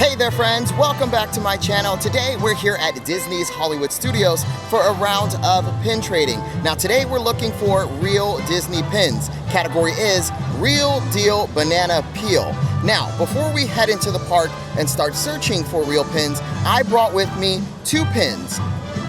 Hey there friends, welcome back to my channel. Today we're here at Disney's Hollywood Studios for a round of pin trading. Now today we're looking for real Disney pins. Category is Real Deal Banana Peel. Now before we head into the park and start searching for real pins, I brought with me two pins.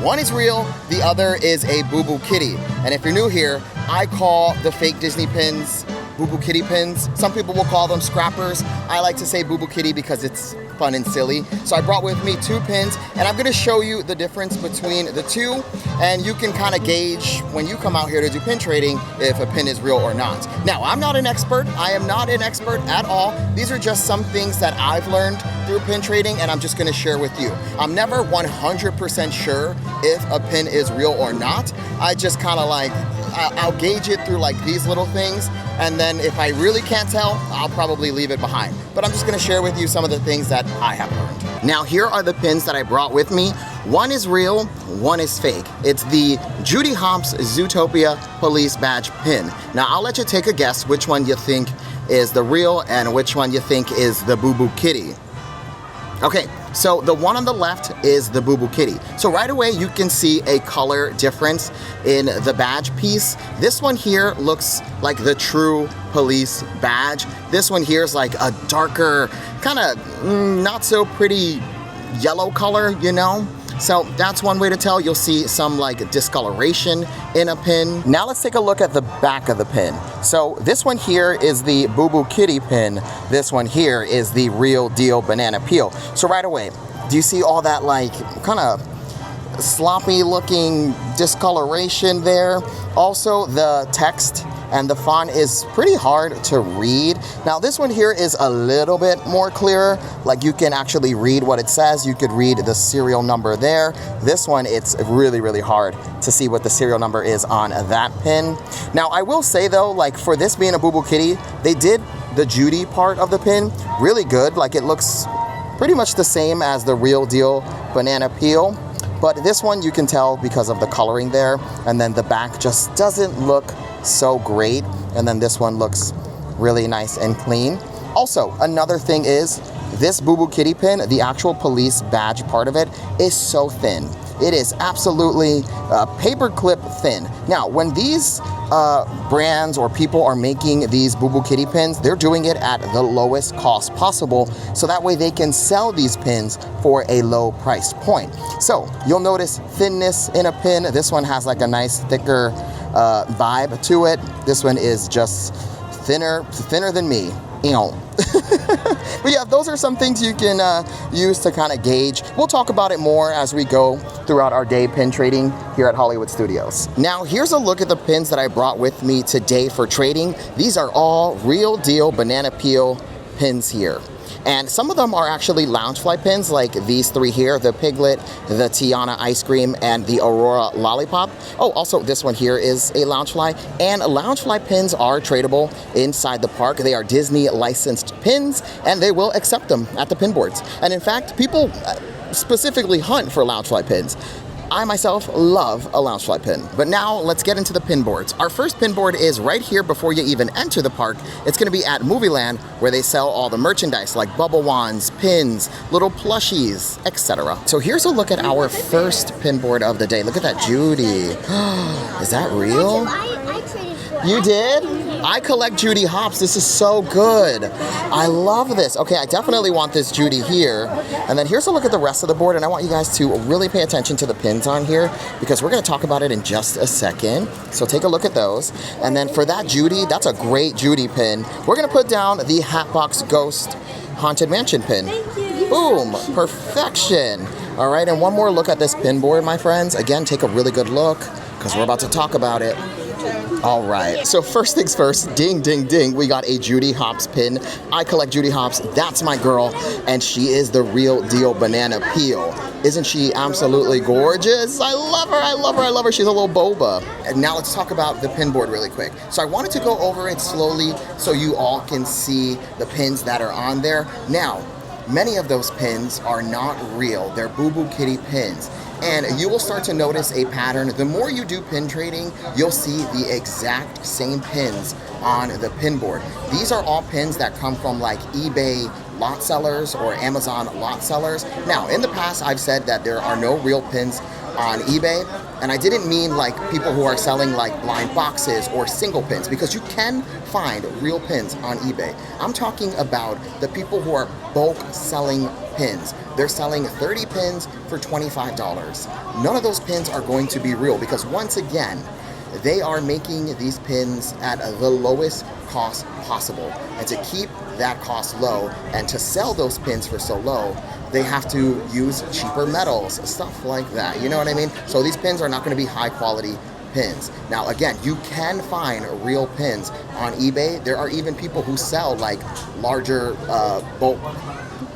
One is real, the other is a Boo Boo Kitty. And if you're new here, I call the fake Disney pins Boo Boo Kitty pins. Some people will call them scrappers. I like to say Boo Boo Kitty because it's fun and silly. So I brought with me two pins and I'm gonna show you the difference between the two, and you can kind of gauge when you come out here to do pin trading if a pin is real or not. Now, I'm not an expert. I am not an expert at all. These are just some things that I've learned through pin trading and I'm just gonna share with you. I'm never 100% sure if a pin is real or not. I just kind of like, I'll gauge it through like these little things, and then if I really can't tell, I'll probably leave it behind. But I'm just gonna share with you some of the things that I have learned. Now here are the pins that I brought with me. One is real, one is fake. It's the Judy Hopps Zootopia Police Badge pin. Now I'll let you take a guess which one you think is the real and which one you think is the Boo Boo Kitty. Okay, so the one on the left is the Boo Boo Kitty. So right away you can see a color difference in the badge piece. This one here looks like the true police badge. This one here is like a darker, kind of not so pretty yellow color, you know? So that's one way to tell. You'll see some like discoloration in a pin. Now let's take a look at the back of the pin. So this one here is the Boo Boo Kitty pin. This one here is the Real Deal Banana Peel. So right away, do you see all that like kind of sloppy looking discoloration there? Also the text and the font is pretty hard to read. Now this one here is a little bit more clear, like you can actually read what it says. You could read the serial number there. This one, it's really hard to see what the serial number is on that pin. Now I will say though, like for this being a Boo Boo Kitty, they did the Judy part of the pin really good. Like it looks pretty much the same as the Real Deal Banana Peel. But this one you can tell because of the coloring there, and then the back just doesn't look so great, and then this one looks really nice and clean. Also, another thing is this Boo Boo Kitty pin, the actual police badge part of it is so thin. It is absolutely paperclip thin. Now, when these brands or people are making these Boo Boo Kitty pins, they're doing it at the lowest cost possible, so that way they can sell these pins for a low price point. So you'll notice thinness in a pin. This one has like a nice thicker vibe to it. This one is just thinner than me. But yeah, those are some things you can use to kind of gauge. We'll talk about it more as we go throughout our day pin trading here at Hollywood Studios. Now here's a look at the pins that I brought with me today for trading. These are all Real Deal Banana Peel pins here. And some of them are actually Loungefly pins, like these three here, the Piglet, the Tiana Ice Cream, and the Aurora Lollipop. Oh, also this one here is a Loungefly. And Loungefly pins are tradable inside the park. They are Disney licensed pins, and they will accept them at the pin boards. And in fact, people specifically hunt for Loungefly pins. I myself love a Loungefly pin. But now let's get into the pin boards. Our first pin board is right here before you even enter the park. It's gonna be at Movieland, where they sell all the merchandise like bubble wands, pins, little plushies, etc. So here's a look at our first pin board of the day. Look at that Judy. Is that real? I traded for. You did? I collect Judy Hopps. This is so good. I love this. Okay, I definitely want this Judy here. And then here's a look at the rest of the board, and I want you guys to really pay attention to the pins on here because we're gonna talk about it in just a second. So take a look at those. And then for that Judy, that's a great Judy pin. We're gonna put down the Hatbox Ghost Haunted Mansion pin. Thank you. Boom, perfection. All right, and one more look at this pin board, my friends. Again, take a really good look because we're about to talk about it. All right, so first things first, ding, ding, ding, we got a Judy Hopps pin. I collect Judy Hopps, that's my girl, and she is the Real Deal Banana Peel. Isn't she absolutely gorgeous? I love her, I love her, I love her. She's a little boba. And now let's talk about the pin board really quick. So I wanted to go over it slowly so you all can see the pins that are on there. Now, many of those pins are not real. They're Boo Boo Kitty pins. And you will start to notice a pattern. The more you do pin trading, you'll see the exact same pins on the pin board. These are all pins that come from like eBay lot sellers or Amazon lot sellers. Now, in the past, I've said that there are no real pins on eBay, and I didn't mean like people who are selling like blind boxes or single pins, because you can find real pins on eBay. I'm talking about the people who are bulk selling pins. They're selling 30 pins for $25. None of those pins are going to be real, because once again, they are making these pins at the lowest cost possible. And to keep that cost low and to sell those pins for so low, they have to use cheaper metals, stuff like that. You know what I mean? So these pins are not going to be high quality pins. Now, again, you can find real pins on eBay. There are even people who sell like larger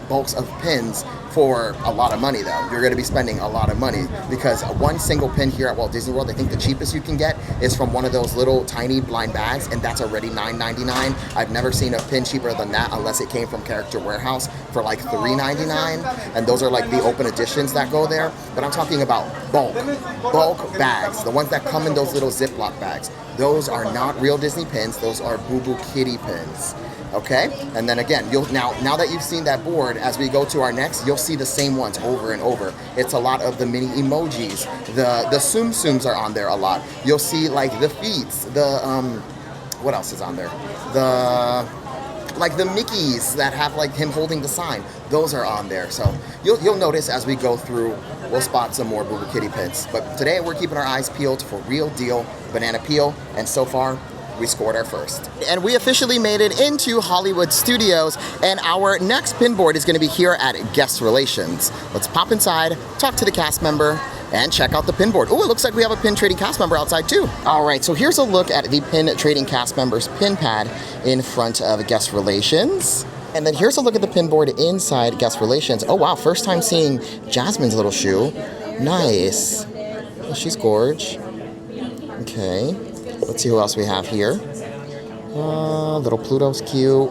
bulks of pins for a lot of money, though. You're going to be spending a lot of money, because one single pin here at Walt Disney World, I think the cheapest you can get is from one of those little tiny blind bags, and that's already $9.99. I've never seen a pin cheaper than that unless it came from Character Warehouse for like $3.99, and those are like the open editions that go there. But I'm talking about bulk bags, the ones that come in those little Ziploc bags. Those are not real Disney pins. Those are Boo Boo Kitty pins. Okay, and then again, you'll now that you've seen that board, as we go to our next, you'll see the same ones over and over. It's a lot of the mini emojis. The Tsum Tsums are on there a lot. You'll see like the feets. The what else is on there? Like the Mickeys that have like him holding the sign. Those are on there. So you'll notice as we go through, we'll spot some more Boo Boo Kitty pins. But today we're keeping our eyes peeled for Real Deal Banana Peel, and so far, we scored our first. And we officially made it into Hollywood Studios, and our next pin board is going to be here at Guest Relations. Let's pop inside, talk to the cast member, and check out the pin board. Oh, it looks like we have a pin trading cast member outside too. All right, so here's a look at the pin trading cast member's pin pad in front of Guest Relations. And then here's a look at the pin board inside Guest Relations. Oh wow, first time seeing Jasmine's little shoe. Nice. Oh, she's gorge. Okay. Let's see who else we have here. Little Pluto's cute.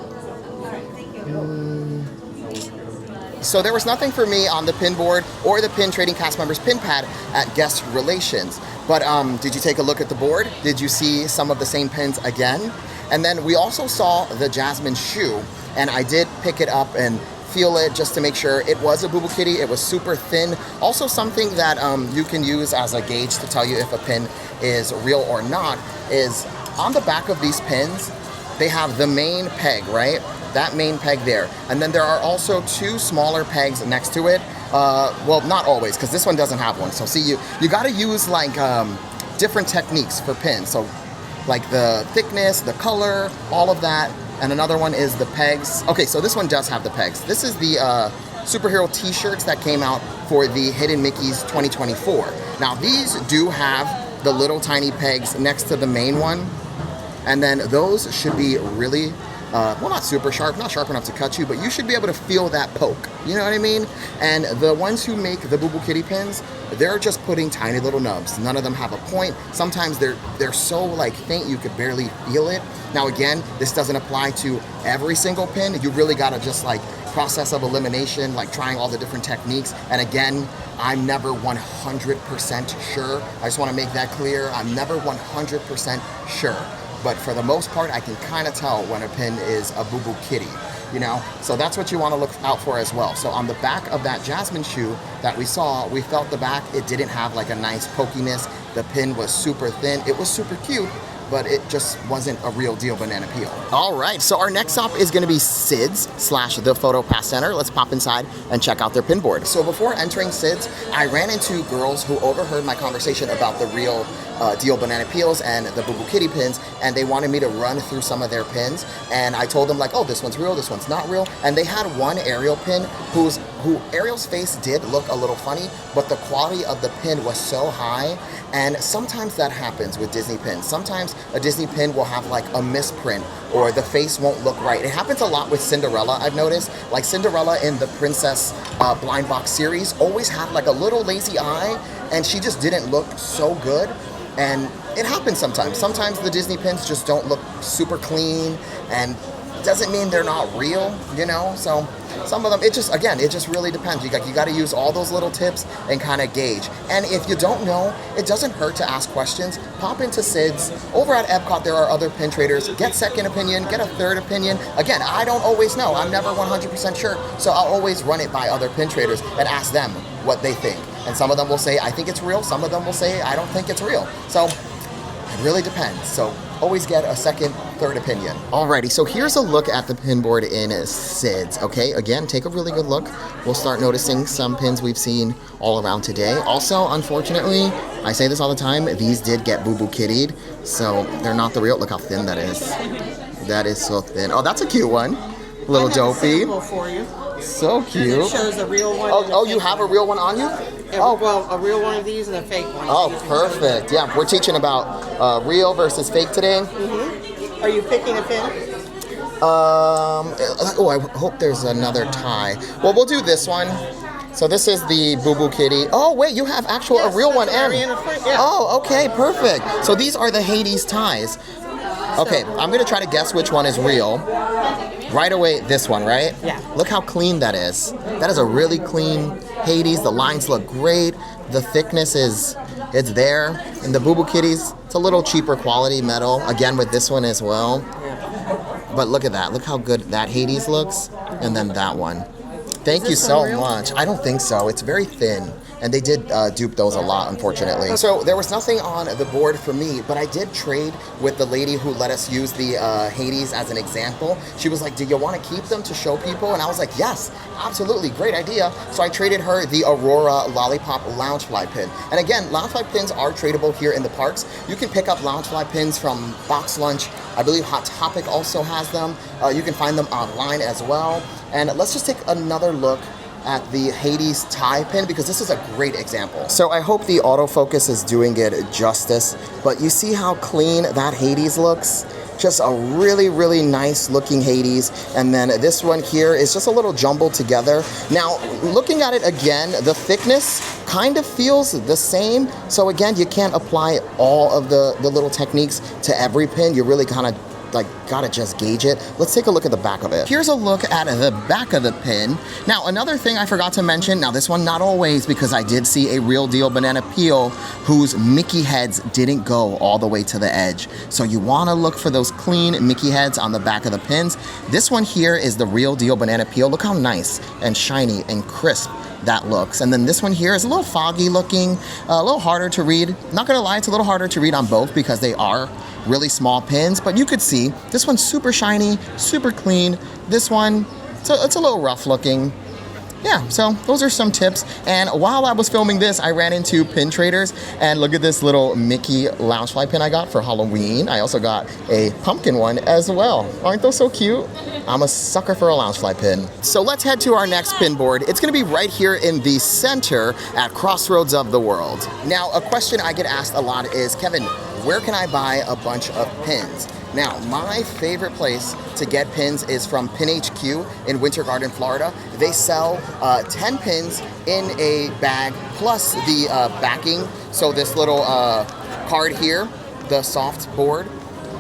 So there was nothing for me on the pin board or the pin trading cast members pin pad at Guest Relations. But did you take a look at the board? Did you see some of the same pins again? And then we also saw the Jasmine shoe, and I did pick it up and feel it just to make sure it was a Boo Boo Kitty. It was super thin. Also something that you can use as a gauge to tell you if a pin is real or not is on the back of these pins, they have the main peg, right? That main peg there. And then there are also two smaller pegs next to it. Well, not always, because this one doesn't have one. So see, you got to use like different techniques for pins. So like the thickness, the color, all of that. And another one is the pegs. Okay, so this one does have the pegs. This is the superhero t-shirts that came out for the Hidden Mickeys 2024. Now these do have the little tiny pegs next to the main one. And then those should be really, well, not super sharp, not sharp enough to cut you, but you should be able to feel that poke. You know what I mean? And the ones who make the Boo Boo Kitty pins, they're just putting tiny little nubs. None of them have a point. Sometimes they're so like faint you could barely feel it. Now again, this doesn't apply to every single pin. You really gotta just like process of elimination, like trying all the different techniques. And again, I'm never 100% sure. I just wanna make that clear. I'm never 100% sure. But for the most part, I can kind of tell when a pin is a Boo Boo Kitty, you know? So that's what you want to look out for as well. So on the back of that Jasmine shoe that we saw, we felt the back, it didn't have like a nice pokiness. The pin was super thin. It was super cute, but it just wasn't a real deal banana peel. All right, so our next stop is gonna be Sid's / the Photo Pass Center. Let's pop inside and check out their pin board. So before entering Sid's, I ran into girls who overheard my conversation about the Real Deal banana peels and the Boo Boo Kitty pins, and they wanted me to run through some of their pins. And I told them like, oh, this one's real, this one's not real. And they had one Ariel pin who Ariel's face did look a little funny, but the quality of the pin was so high. And sometimes that happens with Disney pins. Sometimes a Disney pin will have like a misprint or the face won't look right. It happens a lot with Cinderella, I've noticed. Like Cinderella in the Princess Blind Box series always had like a little lazy eye, and she just didn't look so good. And it happens sometimes. Sometimes the Disney pins just don't look super clean, and doesn't mean they're not real, you know? So Some of them, it just really depends. You got to use all those little tips and kind of gauge. And if you don't know, it doesn't hurt to ask questions. Pop into SIDS. Over at Epcot, there are other pin traders. Get second opinion, get a third opinion. Again, I don't always know. I'm never 100% sure. So I'll always run it by other pin traders and ask them what they think. And some of them will say, I think it's real. Some of them will say, I don't think it's real. So it really depends. So always get a second, third opinion. Alrighty, so here's a look at the pin board in SIDS, okay? Again, take a really good look. We'll start noticing some pins we've seen all around today. Also, unfortunately, I say this all the time, these did get boo-boo kittied, so they're not the real. Look how thin that is. That is so thin. Oh, that's a cute one. Little dopey. For you. So cute. It shows a real one. Oh, you have a real one on you? Oh, well, a real one of these and a fake one. Oh, perfect. Yeah, we're teaching about real versus fake today. Mm-hmm. Are you picking a pin? Oh, I hope there's another tie. Well, we'll do this one. So this is the Boo Boo Kitty. Oh, wait, you have a real one. Yeah. Oh, okay, perfect. So these are the Hades ties. Okay, I'm going to try to guess which one is real. Right away, this one, right? Yeah. Look how clean that is. That is a really clean Hades. The lines look great. The thickness it's there. And the Boo Boo Kitties, it's a little cheaper quality metal. Again, with this one as well. Yeah. But look at that. Look how good that Hades looks. And then that one. Thank you so much. I don't think so. It's very thin. And they did dupe those a lot, unfortunately. So there was nothing on the board for me, but I did trade with the lady who let us use the Hades as an example. She was like, do you want to keep them to show people? And I was like, yes, absolutely, great idea. So I traded her the Aurora Lollipop Loungefly pin. And again, Loungefly pins are tradable here in the parks. You can pick up Loungefly pins from Box Lunch. I believe Hot Topic also has them. You can find them online as well. And let's just take another look at the Hades tie pin, because this is a great example. So I hope the autofocus is doing it justice, but you see how clean that Hades looks? Just a really, really nice looking Hades. And then this one here is just a little jumbled together. Now, looking at it again, the thickness kind of feels the same. So again, you can't apply all of the little techniques to every pin. You really kind of gotta just gauge it. Let's take a look at the back of it. Here's a look at the back of the pin. Now, another thing I forgot to mention, now this one not always, because I did see a real deal banana peel whose Mickey heads didn't go all the way to the edge. So you wanna look for those clean Mickey heads on the back of the pins. This one here is the real deal banana peel. Look how nice and shiny and crisp that looks. And then this one here is a little foggy looking, a little harder to read. Not gonna lie, it's a little harder to read on both because they are really small pins, but you could see this one's super shiny, super clean. This one, it's a little rough looking. Yeah, so those are some tips. And while I was filming this, I ran into pin traders, and look at this little Mickey Loungefly pin I got for Halloween. I also got a pumpkin one as well. Aren't those so cute? I'm a sucker for a Loungefly pin. So let's head to our next pin board. It's gonna be right here in the center at Crossroads of the World. Now, a question I get asked a lot is, Kevin, where can I buy a bunch of pins? Now, my favorite place to get pins is from Pin HQ in Winter Garden, Florida. They sell 10 pins in a bag, plus the backing. So this little card here, the soft board,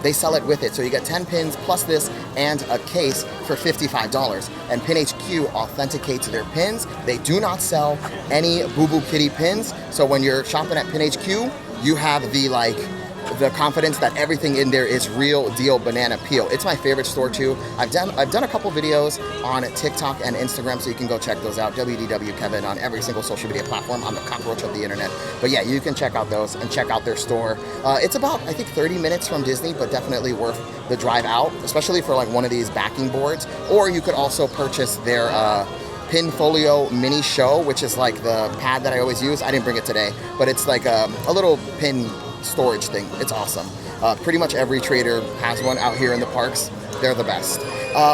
they sell it with it. So you get 10 pins plus this and a case for $55. And Pin HQ authenticates their pins. They do not sell any Boo Boo Kitty pins. So when you're shopping at Pin HQ, you have the confidence that everything in there is real deal banana peel. It's my favorite store too. I've done a couple videos on TikTok and Instagram, so you can go check those out. WDW Kevin on every single social media platform. I'm the cockroach of the internet. But yeah, you can check out those and check out their store. It's about, I think, 30 minutes from Disney, but definitely worth the drive out, especially for like one of these backing boards. Or you could also purchase their Pinfolio Mini Show, which is like the pad that I always use. I didn't bring it today, but it's like a little pin storage thing. It's awesome. Pretty much every trader has one out here in the parks. They're the best.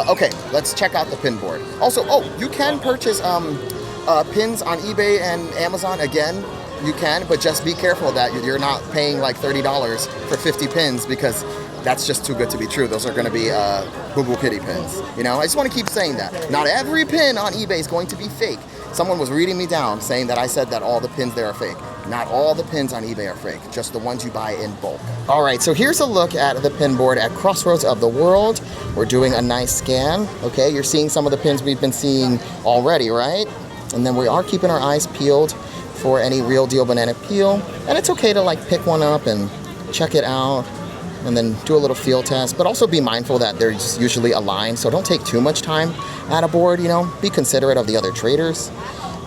Okay, let's check out the pin board. Also, you can purchase pins on eBay and Amazon. Again, you can, but just be careful that you're not paying like $30 for 50 pins, because that's just too good to be true. Those are going to be Boo Boo Kitty pins. You know, I just want to keep saying that. Not every pin on eBay is going to be fake. Someone was reading me down saying that I said that all the pins there are fake. Not all the pins on eBay are fake, just the ones you buy in bulk. All right, so here's a look at the pin board at Crossroads of the World. We're doing a nice scan. Okay, you're seeing some of the pins we've been seeing already, right? And then we are keeping our eyes peeled for any real deal banana peel. And it's okay to like pick one up and check it out and then do a little field test, but also be mindful that they're just usually aligned, so don't take too much time at a board, you know, be considerate of the other traders.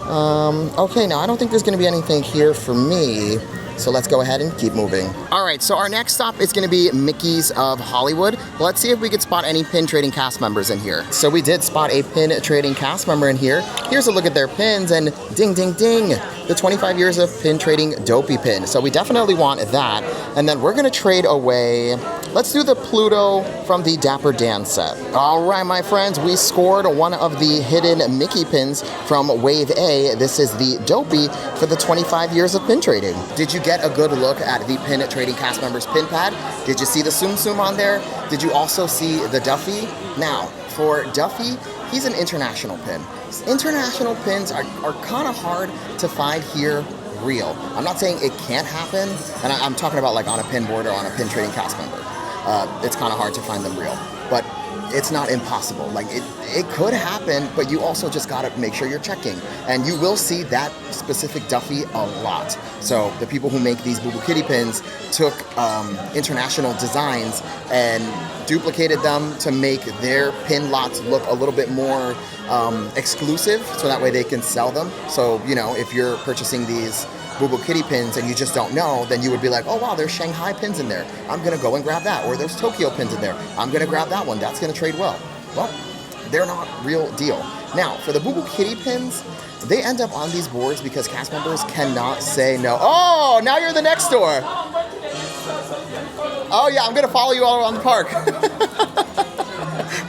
Okay, now I don't think there's gonna be anything here for me, so let's go ahead and keep moving. All right, so our next stop is gonna be Mickey's of Hollywood. Let's see if we could spot any pin trading cast members in here. So we did spot a pin trading cast member in here. Here's a look at their pins, and ding, ding, ding, the 25 years of pin trading Dopey pin. So we definitely want that. And then we're gonna trade away, let's do the Pluto from the Dapper Dan set. All right, my friends, we scored one of the hidden Mickey pins from Wave A. This is the Dopey for the 25 years of pin trading. Did you get a good look at the pin trading cast members pin pad? Did you see the Tsum Tsum on there? Did you also see the Duffy? Now, for Duffy, he's an international pin. International pins are kind of hard to find here real. I'm not saying it can't happen, and I'm talking about like on a pin board or on a pin trading cast member. It's kind of hard to find them real, but it's not impossible. Like it could happen, but you also just gotta make sure you're checking. And you will see that specific Duffy a lot. So the people who make these Boo Boo Kitty pins took international designs and duplicated them to make their pin lots look a little bit more exclusive, so that way they can sell them. So, you know, if you're purchasing these Boo Boo Kitty pins and you just don't know, then you would be like, oh wow, there's Shanghai pins in there. I'm gonna go and grab that. Or there's Tokyo pins in there. I'm gonna grab that one. That's gonna trade well. Well, they're not real deal. Now, for the Boo Boo Kitty pins, they end up on these boards because cast members cannot say no. Oh, now you're the next door. Oh yeah, I'm gonna follow you all around the park.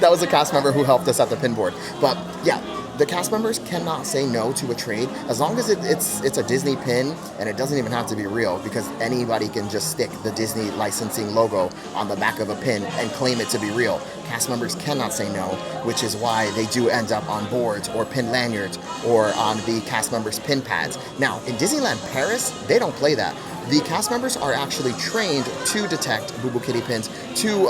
That was a cast member who helped us at the pin board. But yeah, the cast members cannot say no to a trade as long as it's a Disney pin, and it doesn't even have to be real, because anybody can just stick the Disney licensing logo on the back of a pin and claim it to be real. Cast members cannot say no, which is why they do end up on boards or pin lanyards or on the cast members pin pads. Now, in Disneyland Paris, they don't play that. The cast members are actually trained to detect Boo Boo Kitty pins, to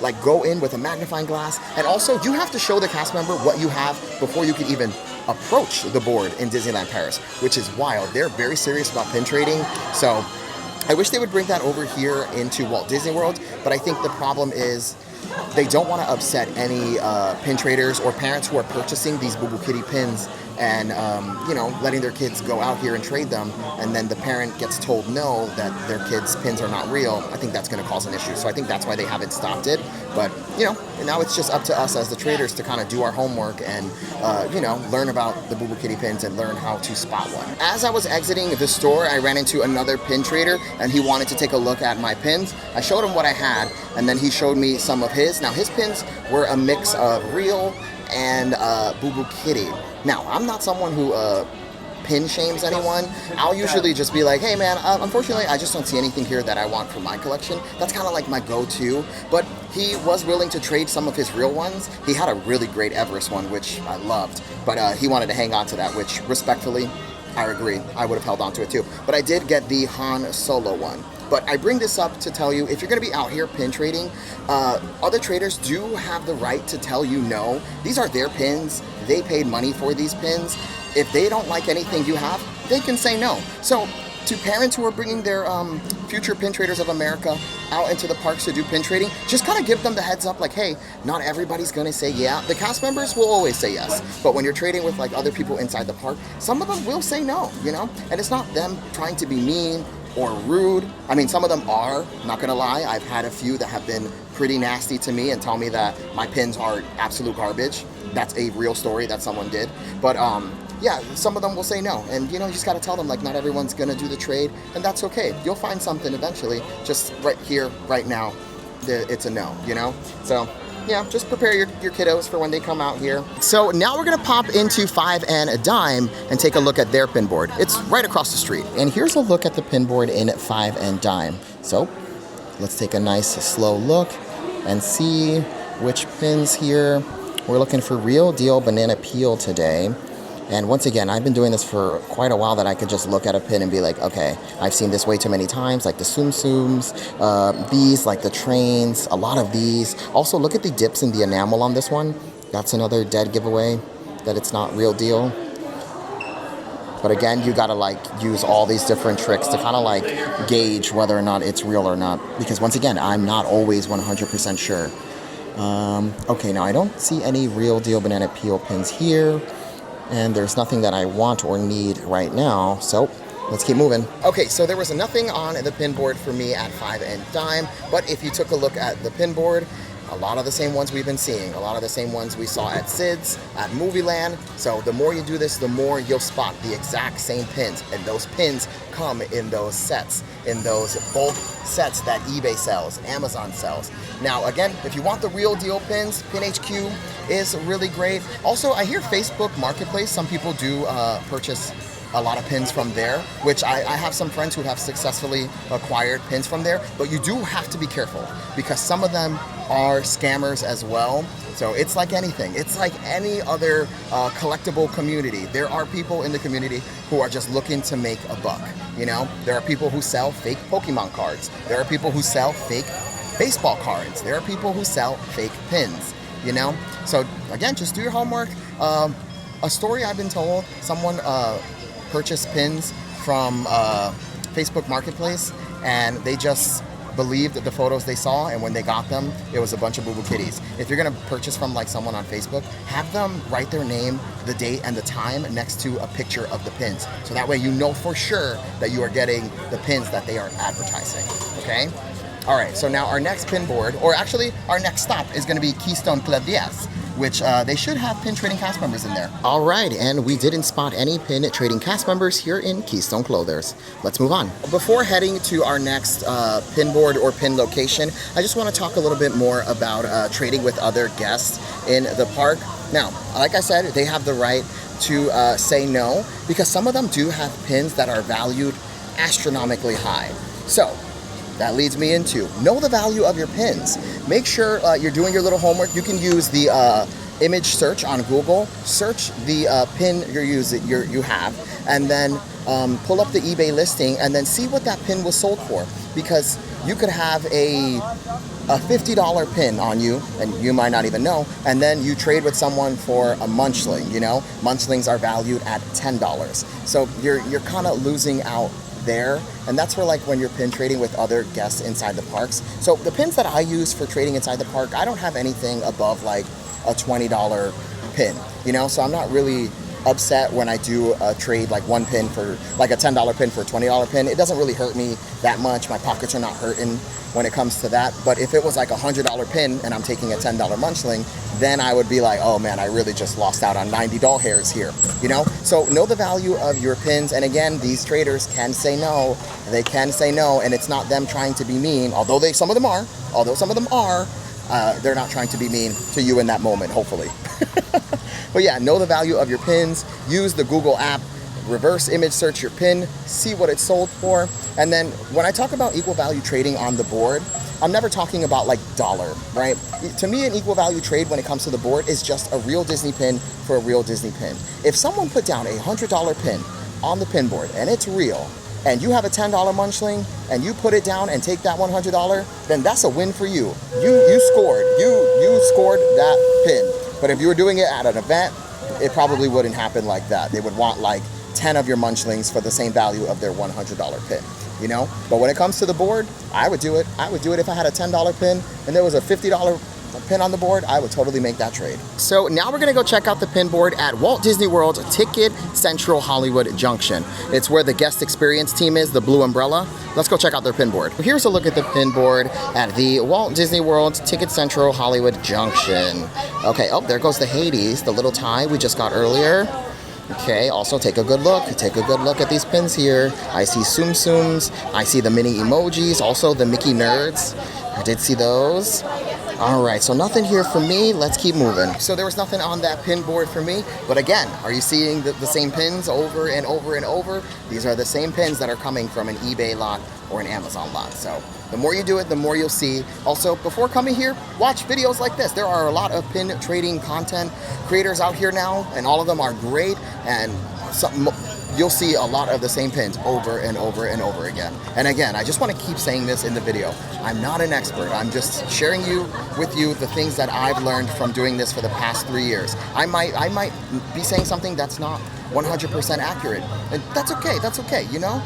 like go in with a magnifying glass, and also you have to show the cast member what you have before you can even approach the board in Disneyland Paris, which is wild. They're very serious about pin trading, so I wish they would bring that over here into Walt Disney World, but I think the problem is they don't want to upset any pin traders or parents who are purchasing these Boo Boo Kitty pins and you know, letting their kids go out here and trade them, and then the parent gets told no, that their kids' pins are not real. I think that's going to cause an issue. So I think that's why they haven't stopped it. But you know, now it's just up to us as the traders to kind of do our homework and you know, learn about the Boo Boo Kitty pins and learn how to spot one. As I was exiting the store, I ran into another pin trader, and he wanted to take a look at my pins. I showed him what I had, and then he showed me some of his. Now his pins were a mix of real and Boo Boo Kitty. Now, I'm not someone who pin shames anyone. I'll usually just be like, hey man, unfortunately I just don't see anything here that I want for my collection. That's kind of like my go-to. But he was willing to trade some of his real ones. He had a really great Everest one, which I loved, but he wanted to hang on to that, which respectfully, I agree, I would have held on to it too. But I did get the Han Solo one. But I bring this up to tell you, if you're going to be out here pin trading, other traders do have the right to tell you no. These are their pins. They paid money for these pins. If they don't like anything you have, they can say no. So to parents who are bringing their future pin traders of America out into the parks to do pin trading, just kind of give them the heads up, like, hey, not everybody's going to say yeah. The cast members will always say yes. But when you're trading with like other people inside the park, some of them will say no, you know? And it's not them trying to be mean or rude. I mean, some of them are, not gonna lie. I've had a few that have been pretty nasty to me and tell me that my pins are absolute garbage. That's a real story that someone did. But yeah, some of them will say no. And you know, you just gotta tell them, like, not everyone's gonna do the trade, and that's okay. You'll find something eventually. Just right here, right now, it's a no, you know? So yeah, just prepare your kiddos for when they come out here. So now we're gonna pop into 5 and a Dime and take a look at their pin board. It's right across the street. And here's a look at the pin board in 5 and Dime. So let's take a nice slow look and see which pins here. We're looking for Real Deal Banana Peel today. And once again, I've been doing this for quite a while that I could just look at a pin and be like, okay, I've seen this way too many times, like the Tsum Tsums, these, like the trains, a lot of these. Also, look at the dips in the enamel on this one. That's another dead giveaway that it's not Real Deal. But again, you gotta like use all these different tricks to kind of like gauge whether or not it's real or not. Because once again, I'm not always 100% sure. Okay, now I don't see any Real Deal Banana Peel pins here. And there's nothing that I want or need right now, so let's keep moving. Okay, so there was nothing on the pin board for me at 5 and dime, but if you took a look at the pin board, a lot of the same ones we've been seeing, a lot of the same ones we saw at Sid's, at Movie Land. So the more you do this, the more you'll spot the exact same pins, and those pins come in those sets, in those bulk sets that eBay sells, Amazon sells. Now again, if you want the real deal pins, Pin HQ is really great. Also, I hear Facebook Marketplace, some people do purchase a lot of pins from there, which I have some friends who have successfully acquired pins from there, but you do have to be careful because some of them are scammers as well. So it's like anything. It's like any other collectible community. There are people in the community who are just looking to make a buck, you know? There are people who sell fake Pokemon cards. There are people who sell fake baseball cards. There are people who sell fake pins, you know? So again, just do your homework. A story I've been told, someone purchased pins from Facebook Marketplace, and they just believed the photos they saw, and when they got them, it was a bunch of boo-boo kitties. If you're gonna purchase from like someone on Facebook, have them write their name, the date, and the time next to a picture of the pins. So that way you know for sure that you are getting the pins that they are advertising, okay? All right, so now our next pin board, or actually our next stop is gonna be Keystone Club DS, which they should have pin trading cast members in there. All right, and we didn't spot any pin trading cast members here in Keystone Clothers. Let's move on. Before heading to our next pin board or pin location, I just want to talk a little bit more about trading with other guests in the park. Now, like I said, they have the right to say no, because some of them do have pins that are valued astronomically high. So that leads me into know the value of your pins. Make sure you're doing your little homework. You can use the image search on Google, search the pin you have, and then pull up the eBay listing and then see what that pin was sold for. Because you could have a $50 pin on you, and you might not even know, and then you trade with someone for a munchling, you know? Munchlings are valued at $10. So you're kind of losing out there, and that's for like when you're pin trading with other guests inside the parks. So the pins that I use for trading inside the park, I don't have anything above like a $20 pin, you know, so I'm not really upset when I do a trade like one pin for like a $10 pin for a $20 pin. It doesn't really hurt me that much. My pockets are not hurting when it comes to that. But if it was like a $100 pin and I'm taking a $10 munchling, then I would be like, oh man, I really just lost out on 90 doll hairs here, you know? So know the value of your pins. And again, these traders can say no. They can say no, and it's not them trying to be mean, although some of them are, they're not trying to be mean to you in that moment, hopefully. But yeah, know the value of your pins. Use the Google app, reverse image search your pin, see what it's sold for. And then when I talk about equal value trading on the board, I'm never talking about like dollar, right? To me, an equal value trade when it comes to the board is just a real Disney pin for a real Disney pin. If someone put down a $100 pin on the pin board and it's real, and you have a $10 munchling and you put it down and take that $100, then that's a win for you. You scored that pin. But if you were doing it at an event, it probably wouldn't happen like that. They would want like 10 of your munchlings for the same value of their $100 pin, you know? But when it comes to the board, I would do it. I would do it if I had a $10 pin and there was a $50 pin on the board. I would totally make that trade. So now we're gonna go check out the pin board at Walt Disney World Ticket Central Hollywood Junction. It's where the guest experience team is, the blue umbrella. Let's go check out their pin board. Here's a look at the pin board at the Walt Disney World Ticket Central Hollywood Junction. Okay, oh, there goes the Hades, the little tie we just got earlier. Okay, also take a good look. Take a good look at these pins here. I see Tsum Tsums. I see the mini emojis, also the Mickey Nerds. I did see those. All right, so nothing here for me. Let's keep moving. So there was nothing on that pin board for me, but again, are you seeing the same pins over and over and over? These are the same pins that are coming from an eBay lot or an Amazon lot. So the more you do it, the more you'll see. Also, before coming here, watch videos like this. There are a lot of pin trading content creators out here now, and all of them are great, and you'll see a lot of the same pins over and over and over again. And again, I just want to keep saying this in the video. I'm not an expert. I'm just sharing with you the things that I've learned from doing this for the past 3 years. I might be saying something that's not 100% accurate, and that's okay. That's okay. You know,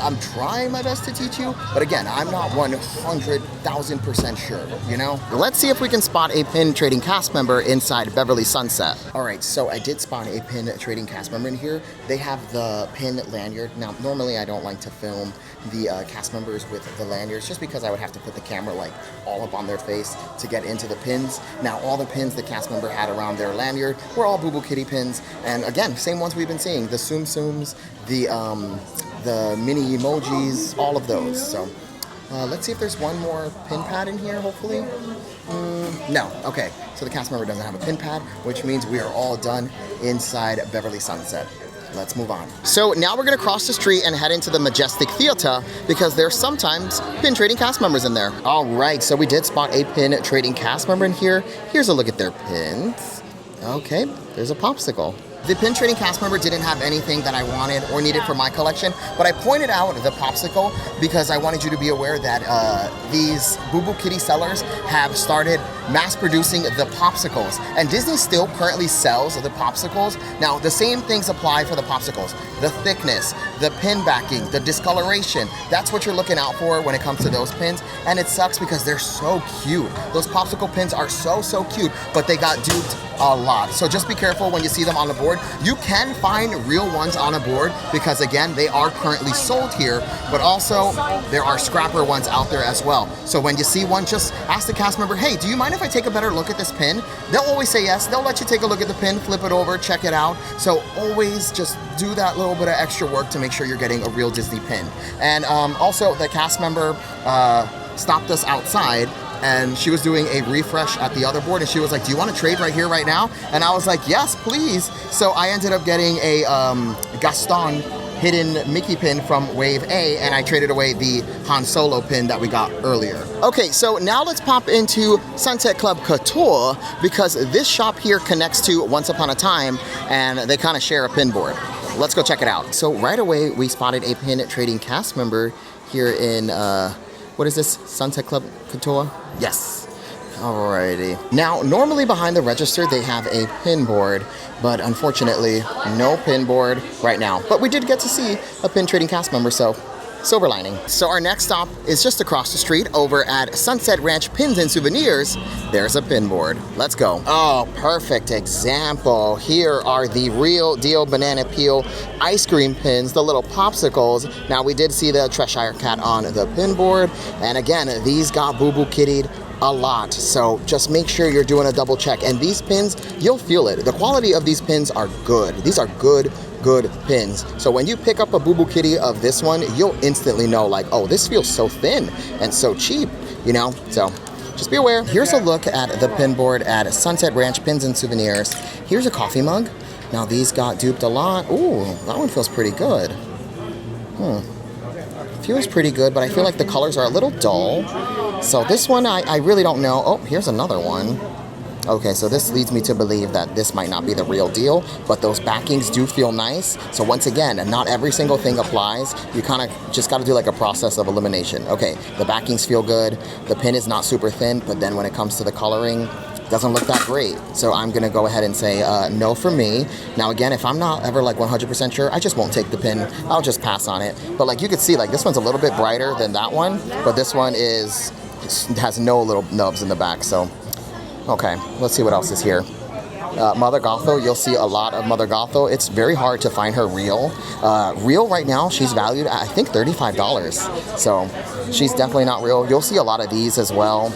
I'm trying my best to teach you, but again, I'm not 100,000% sure. You know, let's see if we can spot a pin trading cast member inside Beverly Sunset. All right, so I did spot a pin trading cast member in here. They have the pin lanyard. Now, normally I don't like to film the cast members with the lanyards, just because I would have to put the camera like all up on their face to get into the pins. Now, all the pins the cast member had around their lanyard were all Boo Boo Kitty pins, and again, same ones we've been seeing, the Tsum Tsums, the mini emojis, all of those. So let's see if there's one more pin pad in here, hopefully. No, okay, so the cast member doesn't have a pin pad, which means we are all done inside Beverly Sunset. Let's move on. So now we're gonna cross the street and head into the Majestic Theater, because there's sometimes pin trading cast members in there. All right, so we did spot a pin trading cast member in here. Here's a look at their pins. Okay, there's a popsicle. The pin trading cast member didn't have anything that I wanted or needed for my collection, but I pointed out the popsicle because I wanted you to be aware that these Boo Boo Kitty sellers have started mass producing the popsicles, and Disney still currently sells the popsicles. Now, the same things apply for the popsicles. The thickness, the pin backing, the discoloration, that's what you're looking out for when it comes to those pins, and it sucks because they're so cute. Those popsicle pins are so cute, but they got duped a lot. So just be careful when you see them on the board. You can find real ones on a board because, again, they are currently sold here, but also there are scrapper ones out there as well. So when you see one, just ask the cast member, hey, do you mind if I take a better look at this pin? They'll always say yes. They'll let you take a look at the pin, flip it over, check it out. So always just do that little bit of extra work to make sure you're getting a real Disney pin. And also, the cast member stopped us outside, and she was doing a refresh at the other board, and she was like, do you want to trade right here, right now? And I was like, yes, please. So I ended up getting a Gaston hidden Mickey pin from Wave A, and I traded away the Han Solo pin that we got earlier. Okay, so now let's pop into Sunset Club Couture, because this shop here connects to Once Upon a Time, and they kind of share a pin board. Let's go check it out. So right away, we spotted a pin trading cast member here in, what is this, Sunset Club Couture? Yes. Alrighty. Now, normally behind the register, they have a pin board, but unfortunately, no pin board right now. But we did get to see a pin trading cast member, so silver lining. So our next stop is just across the street over at Sunset Ranch Pins and Souvenirs. There's a pin board. Let's go. Oh, perfect example. Here are the real deal banana peel ice cream pins, the little popsicles. Now, we did see the Cheshire Cat on the pin board, and again, these got Boo Boo Kitty'd a lot, so just make sure you're doing a double check. And these pins, you'll feel it. The quality of these pins are good. These are good pins. So when you pick up a Boo Boo Kitty of this one, you'll instantly know, like, oh, this feels so thin and so cheap, you know? So just be aware. Here's a look at the pin board at Sunset Ranch Pins and Souvenirs. Here's a coffee mug. Now, these got duped a lot. Ooh, that one feels pretty good. Feels pretty good, but I feel like the colors are a little dull. So this one, I really don't know. Oh, here's another one. Okay, so this leads me to believe that this might not be the real deal, but those backings do feel nice. So once again, not every single thing applies. You kind of just got to do like a process of elimination. Okay, the backings feel good. The pin is not super thin, but then when it comes to the coloring, doesn't look that great. So I'm gonna go ahead and say no for me. Now again, if I'm not ever like 100% sure, I just won't take the pin. I'll just pass on it. But like you can see, like this one's a little bit brighter than that one, but this one has no little nubs in the back. So, okay, let's see what else is here. Mother Gotho, you'll see a lot of Mother Gotho. It's very hard to find her real. Real right now, she's valued at, I think, $35. So she's definitely not real. You'll see a lot of these as well,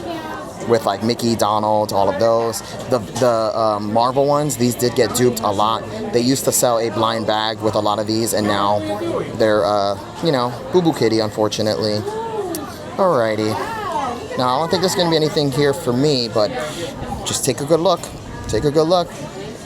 with like Mickey, Donald, all of those. The Marvel ones, these did get duped a lot. They used to sell a blind bag with a lot of these, and now they're, you know, Boo Boo Kitty, unfortunately. Alrighty. Now, I don't think there's going to be anything here for me, but just take a good look. Take a good look.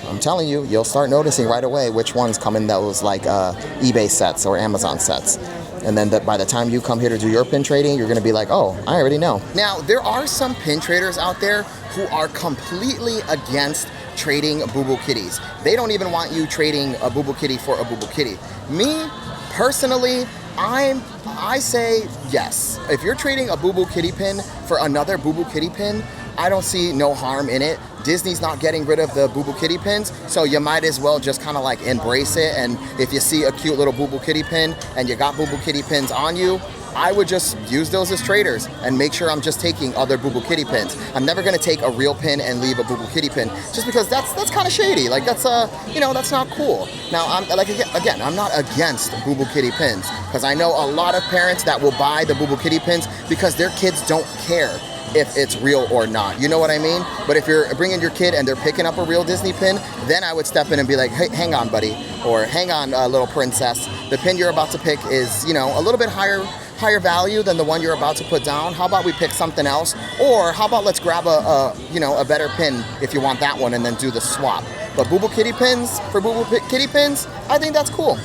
I'm telling you, you'll start noticing right away which ones come in those like eBay sets or Amazon sets. And then by the time you come here to do your pin trading, you're going to be like, oh, I already know. Now, there are some pin traders out there who are completely against trading Boo Boo Kitties. They don't even want you trading a Boo Boo Kitty for a Boo Boo Kitty. Me, personally, I say yes. If you're trading a Boo Boo Kitty pin for another Boo Boo Kitty pin, I don't see no harm in it. Disney's not getting rid of the Boo Boo Kitty pins, so you might as well just kind of like embrace it. And if you see a cute little Boo Boo Kitty pin and you got Boo Boo Kitty pins on you, I would just use those as traders and make sure I'm just taking other Boo Boo Kitty pins. I'm never gonna take a real pin and leave a Boo Boo Kitty pin, just because that's kind of shady. Like that's that's not cool. Now I'm like again, I'm not against Boo Boo Kitty pins, because I know a lot of parents that will buy the Boo Boo Kitty pins because their kids don't care if it's real or not. You know what I mean? But if you're bringing your kid and they're picking up a real Disney pin, then I would step in and be like, hey, hang on, buddy, or hang on, little princess. The pin you're about to pick is, a little bit higher value than the one you're about to put down. How about we pick something else? Or how about let's grab a better pin if you want that one, and then do the swap. But Boo Boo Kitty pins for Boo Boo Kitty pins, I think that's cool,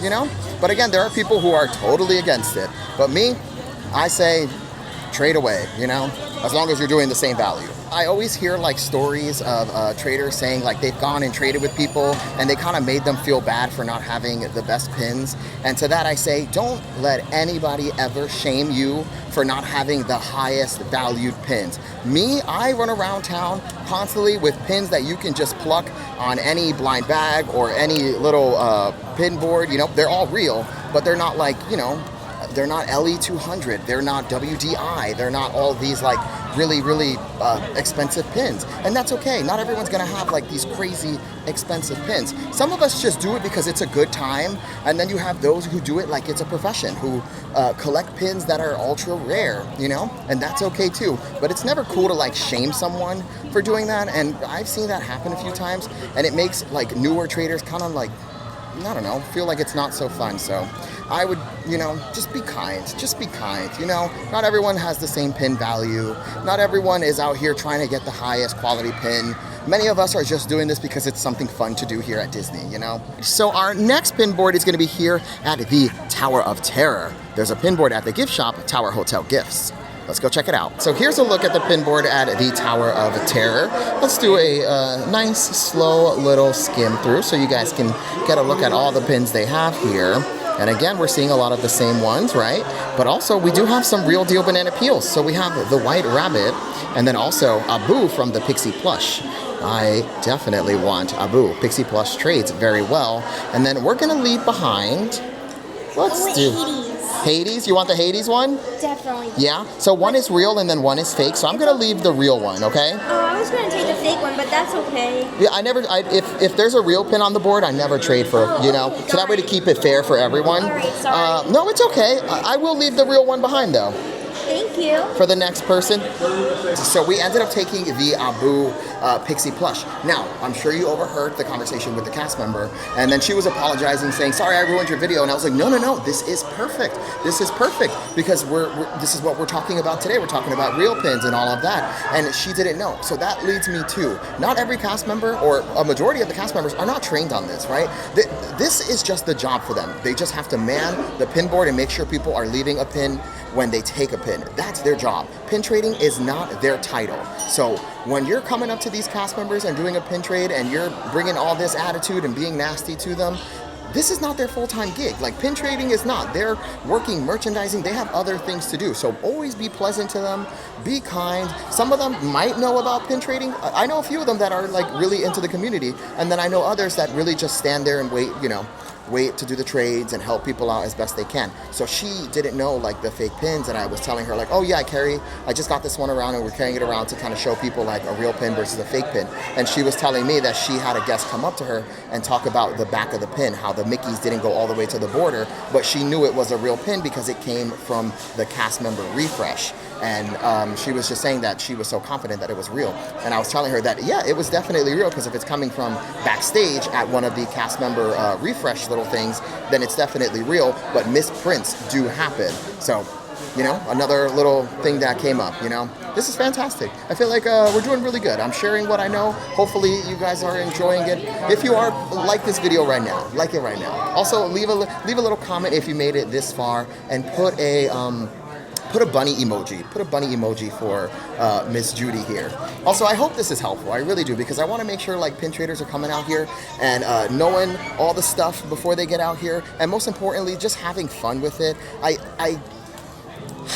But again, there are people who are totally against it. But me, I say trade away, as long as you're doing the same value. I always hear like stories of traders saying like they've gone and traded with people and they kind of made them feel bad for not having the best pins. And to that I say, don't let anybody ever shame you for not having the highest valued pins. Me, I run around town constantly with pins that you can just pluck on any blind bag or any little pin board. They're all real, but they're not like, they're not LE200, they're not WDI, they're not all these like really, really expensive pins. And that's okay. Not everyone's gonna have like these crazy expensive pins. Some of us just do it because it's a good time, and then you have those who do it like it's a profession, who collect pins that are ultra rare, and that's okay too. But it's never cool to like shame someone for doing that, and I've seen that happen a few times, and it makes like newer traders kind of like, I don't know, feel like it's not so fun. So I would, just be kind. Just be kind. Not everyone has the same pin value. Not everyone is out here trying to get the highest quality pin. Many of us are just doing this because it's something fun to do here at Disney, So our next pin board is going to be here at the Tower of Terror. There's a pin board at the gift shop, Tower Hotel Gifts. Let's go check it out. So here's a look at the pin board at the Tower of Terror. Let's do a nice, slow little skim through so you guys can get a look at all the pins they have here. And again, we're seeing a lot of the same ones, right? But also, we do have some real deal banana peels. So we have the White Rabbit, and then also Abu from the Pixie Plush. I definitely want Abu. Pixie Plush trades very well. And then we're gonna leave behind, let's do Hades. You want the Hades one? Definitely. Yeah? So one is real and then one is fake. So I'm gonna leave the real one, okay? Oh, I was gonna take the fake one, but that's okay. Yeah, if there's a real pin on the board, I never trade for, so that way to keep it fair for everyone. All right, sorry. No, it's okay. I will leave the real one behind though. Thank you. For the next person. So we ended up taking the Abu Pixie Plush. Now, I'm sure you overheard the conversation with the cast member, and then she was apologizing, saying, sorry, I ruined your video. And I was like, no, this is perfect. This is perfect, because this is what we're talking about today. We're talking about real pins and all of that. And she didn't know. So that leads me to, not every cast member, or a majority of the cast members, are not trained on this, right? This is just the job for them. They just have to man the pin board and make sure people are leaving a pin when they take a pin. That's their job. Pin trading is not their title. So when you're coming up to these cast members and doing a pin trade and you're bringing all this attitude and being nasty to them, this is not their full-time gig. Like, pin trading is not. They're working merchandising. They have other things to do. So always be pleasant to them. Be kind. Some of them might know about pin trading. I know a few of them that are like really into the community. And then I know others that really just stand there and wait, wait to do the trades and help people out as best they can. So she didn't know like the fake pins, and I was telling her like, oh yeah, I just got this one around and we're carrying it around to kind of show people like a real pin versus a fake pin. And she was telling me that she had a guest come up to her and talk about the back of the pin, how the Mickeys didn't go all the way to the border, but she knew it was a real pin because it came from the cast member refresh. And she was just saying that she was so confident that it was real. And I was telling her that, yeah, it was definitely real, because if it's coming from backstage at one of the cast member refresh little things, then it's definitely real, but misprints do happen. So You know, another little thing that came up, you know. This is fantastic. I feel like we're doing really good. I'm sharing what I know. Hopefully you guys are enjoying it. If you are, like this video right now. Like it right now. Also, leave a little comment if you made it this far, and put a bunny emoji. Put a bunny emoji for Miss Judy here. Also, I hope this is helpful. I really do, because I want to make sure like pin traders are coming out here and knowing all the stuff before they get out here, and most importantly, just having fun with it.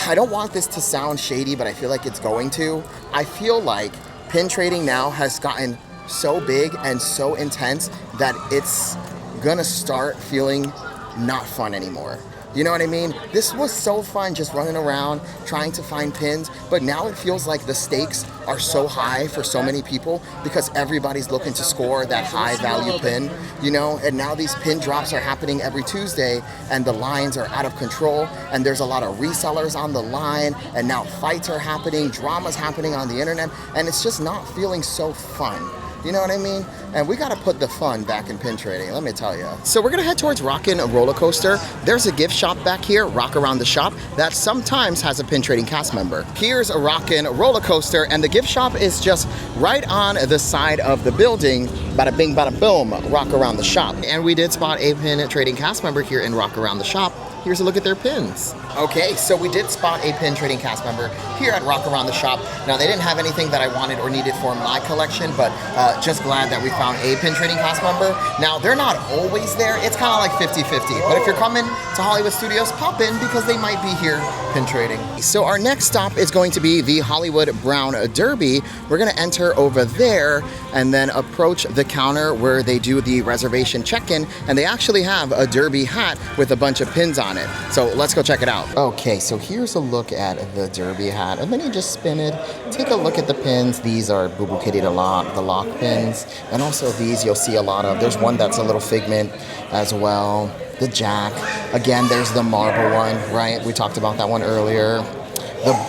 I don't want this to sound shady, but I feel like it's going to. I feel like pin trading now has gotten so big and so intense that it's gonna start feeling not fun anymore. You know what I mean? This was so fun just running around trying to find pins, but now it feels like the stakes are so high for so many people because everybody's looking to score that high value pin, you know? And now these pin drops are happening every Tuesday and the lines are out of control, and there's a lot of resellers on the line, and now fights are happening, drama's happening on the internet, and it's just not feeling so fun. You know what I mean? And we gotta put the fun back in pin trading, let me tell you. So we're gonna head towards Rockin' Roller Coaster. There's a gift shop back here, Rock Around the Shop, that sometimes has a pin trading cast member. Here's a Rockin' Roller Coaster, and the gift shop is just right on the side of the building. Bada bing, bada boom, Rock Around the Shop. And we did spot a pin trading cast member here in Rock Around the Shop. Here's a look at their pins. Okay, so we did spot a pin trading cast member here at Rock Around the Shop. Now, they didn't have anything that I wanted or needed for my collection, but just glad that we found a pin trading cast member. Now, they're not always there. It's kind of like 50-50. But if you're coming to Hollywood Studios, pop in because they might be here pin trading. So our next stop is going to be the Hollywood Brown Derby. We're gonna enter over there and then approach the counter where they do the reservation check-in, and they actually have a derby hat with a bunch of pins on it. So let's go check it out. Okay, so here's a look at the derby hat, and then you just spin it. Take a look at the pins. These are Boo Boo Kitty the lock pins, and also these you'll see a lot of. There's one that's a little figment as well. The Jack. Again, there's the marble one, right? We talked about that one earlier.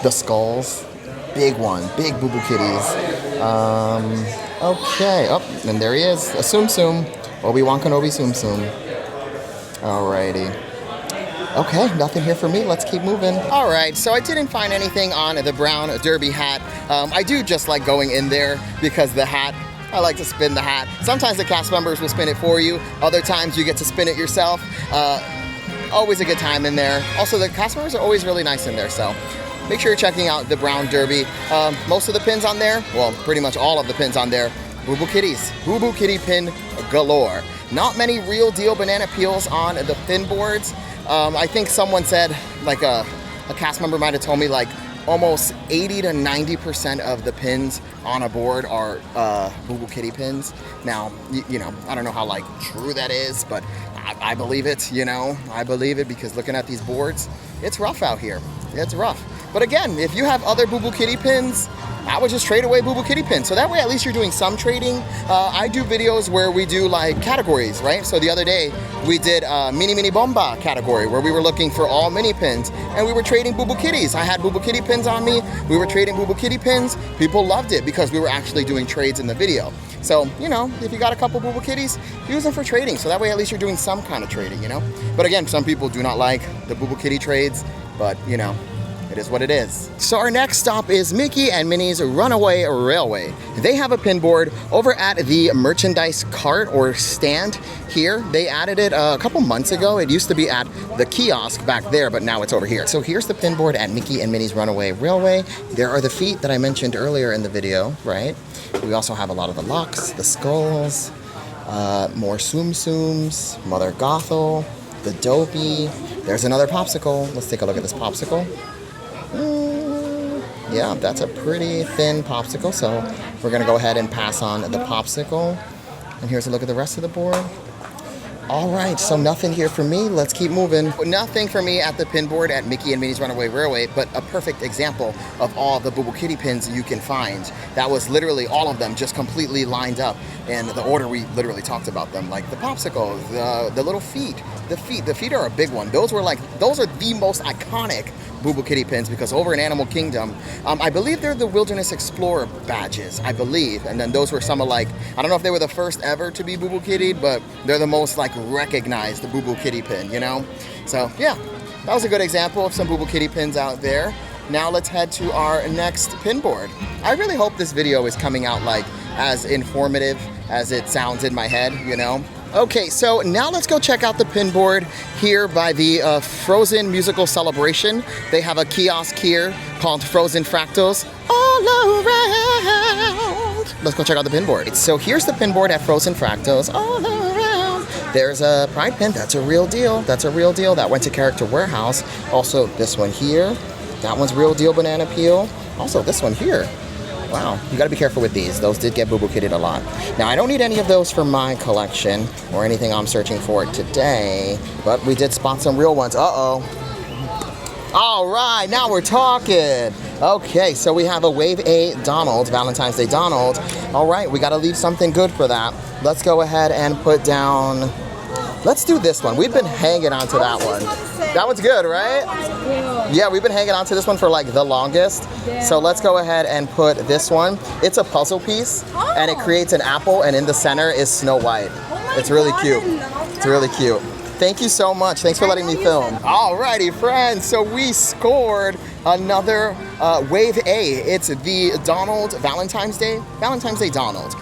The skulls. Big one, big Boo Boo Kitties. Okay, and there he is, a Tsum Tsum. Obi-Wan Kenobi Tsum Tsum. Alrighty. Okay, nothing here for me. Let's keep moving. All right, so I didn't find anything on the brown derby hat. I do just like going in there because the hat, I like to spin the hat. Sometimes the cast members will spin it for you. Other times you get to spin it yourself. Always a good time in there. Also, the cast members are always really nice in there, so make sure you're checking out the brown derby. Most of the pins on there, well, pretty much all of the pins on there, Boo Boo Kitties. Boo Boo Kitty pin galore. Not many real deal banana peels on the pin boards. I think someone said, like a cast member might have told me, like almost 80 to 90% of the pins on a board are Boo Boo Kitty pins. Now, you know, I don't know how like true that is, but I believe it, you know. I believe it because looking at these boards, it's rough out here. It's rough. But again, if you have other Boo Boo Kitty pins, I would just trade away Boo Boo Kitty pins. So that way, at least you're doing some trading. I do videos where we do like categories, right? So the other day, we did Mini Bomba category where we were looking for all mini pins and we were trading Boo Boo Kitties. I had Boo Boo Kitty pins on me. We were trading Boo Boo Kitty pins. People loved it because we were actually doing trades in the video. So, you know, if you got a couple Boo Boo Kitties, use them for trading. So that way, at least you're doing some kind of trading, you know? But again, some people do not like the Boo Boo Kitty trades, but you know, it is what it is. So our next stop is Mickey and Minnie's Runaway Railway. They have a pin board over at the merchandise cart or stand here. They added it a couple months ago. It used to be at the kiosk back there, but now it's over here. So here's the pin board at Mickey and Minnie's Runaway Railway. There are the feet that I mentioned earlier in the video, right? We also have a lot of the locks, the skulls, more Tsum Tsums, Mother Gothel, the Dopey. There's another popsicle. Let's take a look at this popsicle. Yeah, that's a pretty thin popsicle, so we're gonna go ahead and pass on the popsicle. And here's a look at the rest of the board. All right, so nothing here for me. Let's keep moving. Nothing for me at the pin board at Mickey and Minnie's Runaway Railway, but a perfect example of all the Boo Boo Kitty pins you can find. That was literally all of them just completely lined up in the order we literally talked about them, like the popsicle, the little feet. The feet are a big one. Those are the most iconic Boo Boo Kitty pins because over in Animal Kingdom, I believe they're the Wilderness Explorer badges, I believe. And then those were some of like, I don't know if they were the first ever to be Boo Boo Kitty, but they're the most like recognized Boo Boo Kitty pin, you know? So yeah, that was a good example of some Boo Boo Kitty pins out there. Now let's head to our next pin board. I really hope this video is coming out like as informative as it sounds in my head, you know? Okay, so now let's go check out the pin board here by the Frozen Musical Celebration. They have a kiosk here called Frozen Fractals all around. Let's go check out the pin board. So here's the pin board at Frozen Fractals all around. There's a Pride pin, that's a real deal. That's a real deal. That went to Character Warehouse. Also this one here, that one's real deal banana peel. Also this one here. Wow, you gotta be careful with these. Those did get Boo Boo Kitty'd a lot. Now, I don't need any of those for my collection or anything I'm searching for today, but we did spot some real ones. Uh-oh. All right, now we're talking. Okay, so we have a Wave A Donald, Valentine's Day Donald. All right, we gotta leave something good for that. Let's go ahead and put down, let's do this one. We've been hanging on to that one. That one's good, right? Yeah, we've been hanging on to this one for like the longest. So let's go ahead and put this one. It's a puzzle piece and it creates an apple and in the center is Snow White. It's really cute. It's really cute. Thank you so much. Thanks for letting me film. Alrighty, friends. So we scored another Wave A. It's the Donald Valentine's Day Donald.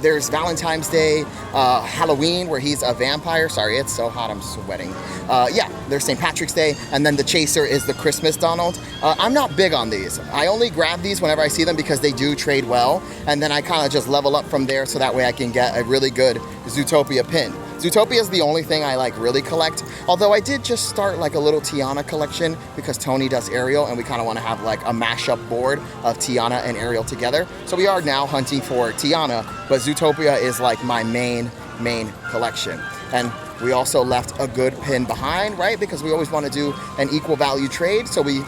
There's Valentine's Day Halloween where he's a vampire. Sorry, it's so hot I'm sweating. Yeah, there's St. Patrick's Day, and then the chaser is the Christmas Donald. I'm not big on these. I only grab these whenever I see them because they do trade well, and then I kind of just level up from there so that way I can get a really good Zootopia pin. Zootopia is the only thing I like really collect, although I did just start like a little Tiana collection because Tony does Ariel and we kind of want to have like a mashup board of Tiana and Ariel together. So we are now hunting for Tiana, but Zootopia is like my main collection. And we also left a good pin behind, right? Because we always want to do an equal value trade. So he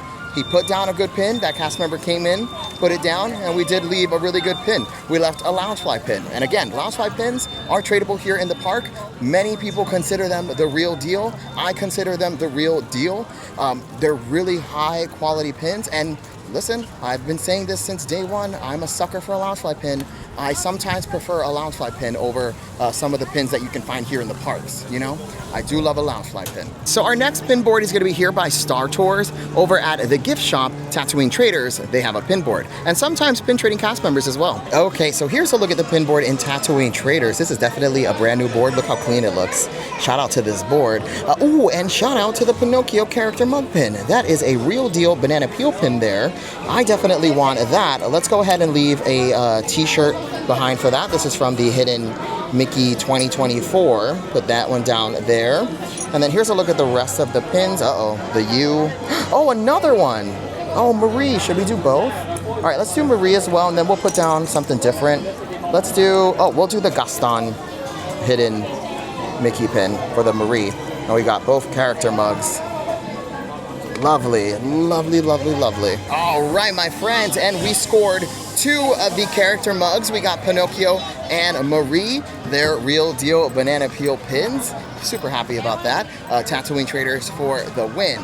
put down a good pin. That cast member came in, put it down, and we did leave a really good pin. We left a Loungefly pin. And again, Loungefly pins are tradable here in the park. Many people consider them the real deal. I consider them the real deal. They're really high quality pins. And listen, I've been saying this since day one. I'm a sucker for a Loungefly pin. I sometimes prefer a Loungefly pin over some of the pins that you can find here in the parks, you know? I do love a Loungefly pin. So our next pin board is gonna be here by Star Tours over at the gift shop, Tatooine Traders. They have a pin board, and sometimes pin trading cast members as well. Okay, so here's a look at the pin board in Tatooine Traders. This is definitely a brand new board. Look how clean it looks. Shout out to this board. Ooh, and shout out to the Pinocchio character mug pin. That is a real deal banana peel pin there. I definitely want that. Let's go ahead and leave a t-shirt behind for that. This is from the Hidden Mickey 2024. Put that one down there. And then here's a look at the rest of the pins. Uh-oh, the U. Oh, another one. Oh, Marie, should we do both? All right, let's do Marie as well, and then we'll put down something different. Let's do, we'll do the Gaston Hidden Mickey pin for the Marie. And we got both character mugs. Lovely, lovely, lovely, lovely. All right, my friends, and we scored 2 of the character mugs. We got Pinocchio and Marie. They're real deal banana peel pins. Super happy about that. Tatooine Traders for the win.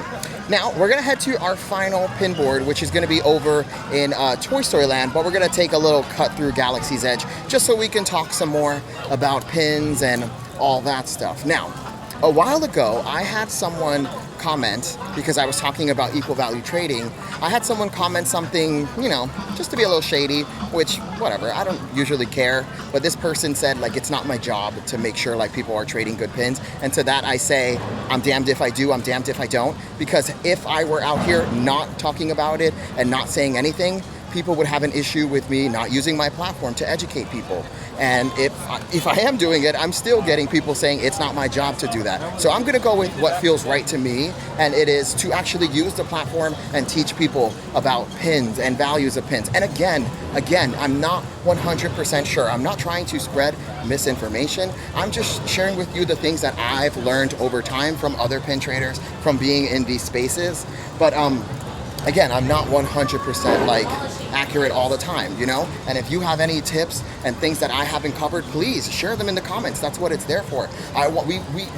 Now, we're gonna head to our final pin board, which is gonna be over in Toy Story Land, but we're gonna take a little cut through Galaxy's Edge just so we can talk some more about pins and all that stuff. Now, a while ago, I had someone comment, because I was talking about equal value trading, I had someone comment something, you know, just to be a little shady, which, whatever, I don't usually care, but this person said, like, it's not my job to make sure, like, people are trading good pins, and to that I say, I'm damned if I do, I'm damned if I don't, because if I were out here not talking about it and not saying anything, people would have an issue with me not using my platform to educate people. And if I am doing it, I'm still getting people saying it's not my job to do that. So I'm gonna go with what feels right to me, and it is to actually use the platform and teach people about pins and values of pins. And again, I'm not 100% sure. I'm not trying to spread misinformation. I'm just sharing with you the things that I've learned over time from other pin traders, from being in these spaces. But again, I'm not 100% like accurate all the time, you know? And if you have any tips and things that I haven't covered, please share them in the comments. That's what it's there for.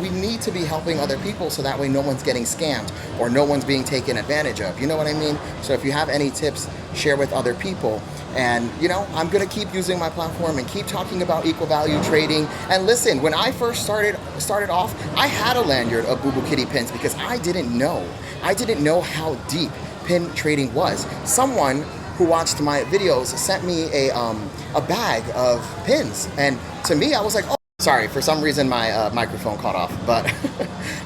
We need to be helping other people so that way no one's getting scammed or no one's being taken advantage of. You know what I mean? So if you have any tips, share with other people. And you know, I'm gonna keep using my platform and keep talking about equal value trading. And listen, when I first started off, I had a lanyard of Boo Boo Kitty pins because I didn't know how deep pin trading was. Someone who watched my videos sent me a bag of pins, and to me, I was like, oh, sorry, for some reason my microphone caught off, but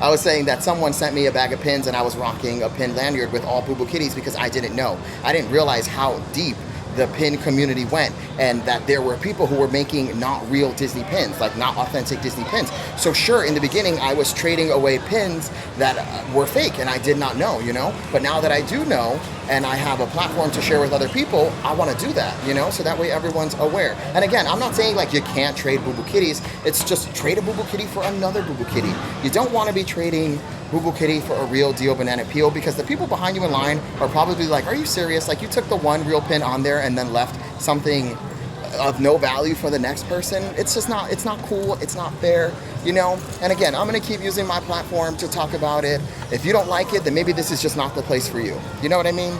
I was saying that someone sent me a bag of pins and I was rocking a pin lanyard with all Boo Boo Kitties because I didn't know. I didn't realize how deep the pin community went, and that there were people who were making not real Disney pins, like not authentic Disney pins. So sure, in the beginning I was trading away pins that were fake and I did not know, you know, but now that I do know and I have a platform to share with other people, I want to do that, you know, so that way everyone's aware. And again, I'm not saying like you can't trade Boo Boo Kitties, it's just trade a Boo Boo Kitty for another Boo Boo Kitty. You don't want to be trading Boo Boo Kitty for a real deal banana peel, because the people behind you in line are probably like, are you serious? Like, you took the one real pin on there and then left something of no value for the next person. It's just not, it's not cool, it's not fair, you know? And again, I'm gonna keep using my platform to talk about it. If you don't like it, then maybe this is just not the place for you. You know what I mean?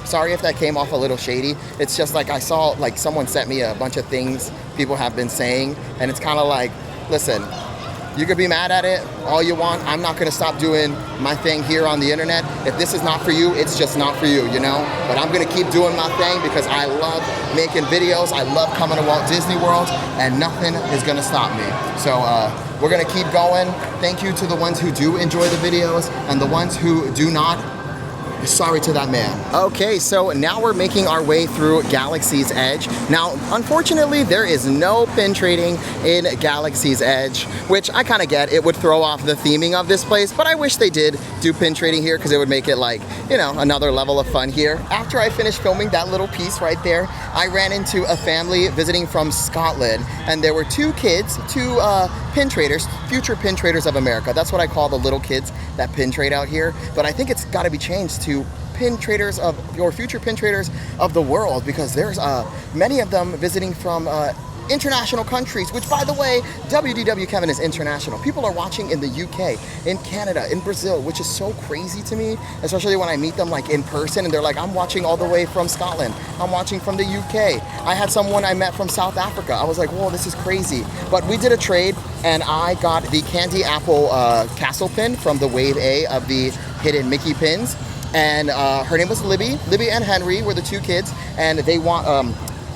Sorry if that came off a little shady. It's just like I saw, like someone sent me a bunch of things people have been saying, and it's kind of like, listen, you could be mad at it all you want. I'm not gonna stop doing my thing here on the internet. If this is not for you, it's just not for you, you know? But I'm gonna keep doing my thing because I love making videos. I love coming to Walt Disney World, and nothing is gonna stop me. So we're gonna keep going. Thank you to the ones who do enjoy the videos, and the ones who do not, sorry to that man. Okay, so now we're making our way through Galaxy's Edge. Now, unfortunately, there is no pin trading in Galaxy's Edge, which I kind of get. It would throw off the theming of this place, but I wish they did do pin trading here because it would make it like, you know, another level of fun here. After I finished filming that little piece right there, I ran into a family visiting from Scotland, and there were two kids, two pin traders, future pin traders of America. That's what I call the little kids that pin trade out here, but I think it's got to be changed to pin traders of your future pin traders of the world, because there's many of them visiting from international countries, which, by the way, WDW Kevin is international. People are watching in the UK, in Canada, in Brazil, which is so crazy to me, especially when I meet them like in person and they're like, I'm watching all the way from Scotland, I'm watching from the UK. I had someone I met from South Africa. I was like, whoa, this is crazy. But we did a trade and I got the Candy Apple Castle pin from the Wave A of the hidden Mickey pins. And her name was Libby. Libby and Henry were the two kids, and they want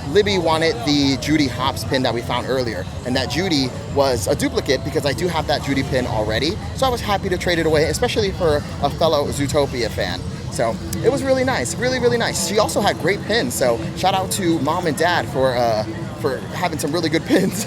Libby wanted the Judy Hopps pin that we found earlier, and that Judy was a duplicate because I do have that Judy pin already. So I was happy to trade it away, especially for a fellow Zootopia fan. So it was really nice, really, really nice. She also had great pins, so shout out to mom and dad for having some really good pins.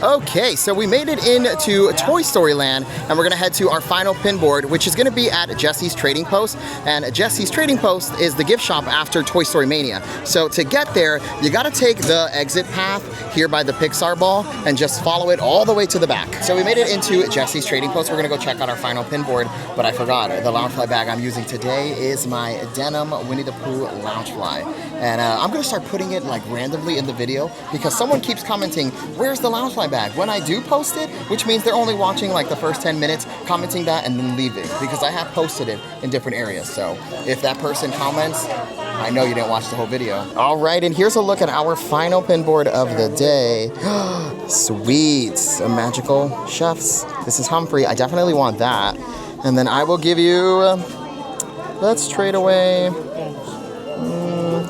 Okay, so we made it into Toy Story Land, and we're gonna head to our final pin board, which is gonna be at Jesse's Trading Post. And Jesse's Trading Post is the gift shop after Toy Story Mania. So to get there, you gotta take the exit path here by the Pixar ball and just follow it all the way to the back. So we made it into Jesse's Trading Post. We're gonna go check out our final pin board, but I forgot, the Loungefly bag I'm using today is my denim Winnie the Pooh Loungefly. And I'm gonna start putting it like randomly in the video because someone keeps commenting, where's the Loungefly bag? When I do post it, which means they're only watching like the first 10 minutes, commenting that and then leaving, because I have posted it in different areas. So if that person comments, I know you didn't watch the whole video. All right, and here's a look at our final pin board of the day. Sweet, a magical chefs. This is Humphrey, I definitely want that. And then I will give you, let's trade away.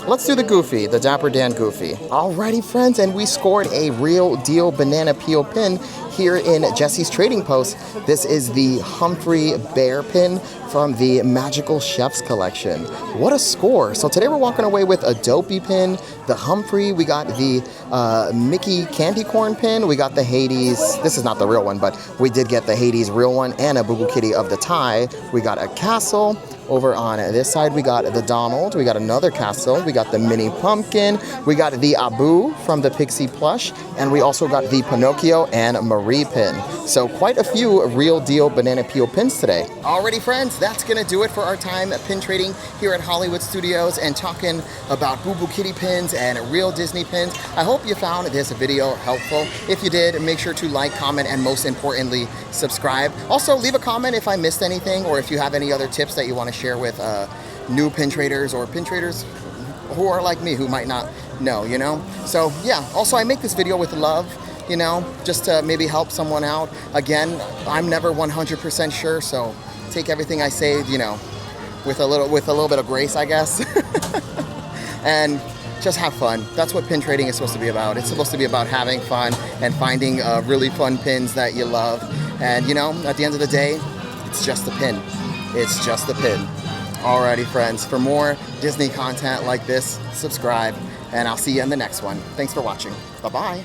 Let's do the Goofy, the Dapper Dan Goofy. Alrighty, friends, and we scored a real deal banana peel pin here in Jesse's Trading Post. This is the Humphrey Bear pin from the Magical Chefs collection. What a score. So today we're walking away with a Dopey pin, the Humphrey, we got the Mickey Candy Corn pin, we got the Hades, this is not the real one, but we did get the Hades real one, and a Boo Boo Kitty of the tie. We got a castle, Over on this side, we got the Donald, we got another castle, we got the mini pumpkin, we got the Abu from the Pixie plush, and we also got the Pinocchio and Marie pin. So quite a few real deal banana peel pins today. Alrighty friends, that's gonna do it for our time pin trading here at Hollywood Studios and talking about Boo Boo Kitty pins and real Disney pins. I hope you found this video helpful. If you did, make sure to like, comment, and most importantly, subscribe. Also, leave a comment if I missed anything or if you have any other tips that you want to share with new pin traders or pin traders who are like me, who might not know, you know? So yeah, also I make this video with love, you know, just to maybe help someone out. Again, I'm never 100% sure, so take everything I say, you know, with a little bit of grace, I guess. And just have fun. That's what pin trading is supposed to be about. It's supposed to be about having fun and finding really fun pins that you love. And you know, at the end of the day, it's just a pin. It's just a pin. Alrighty friends, for more Disney content like this, subscribe, and I'll see you in the next one. Thanks for watching. Bye-bye.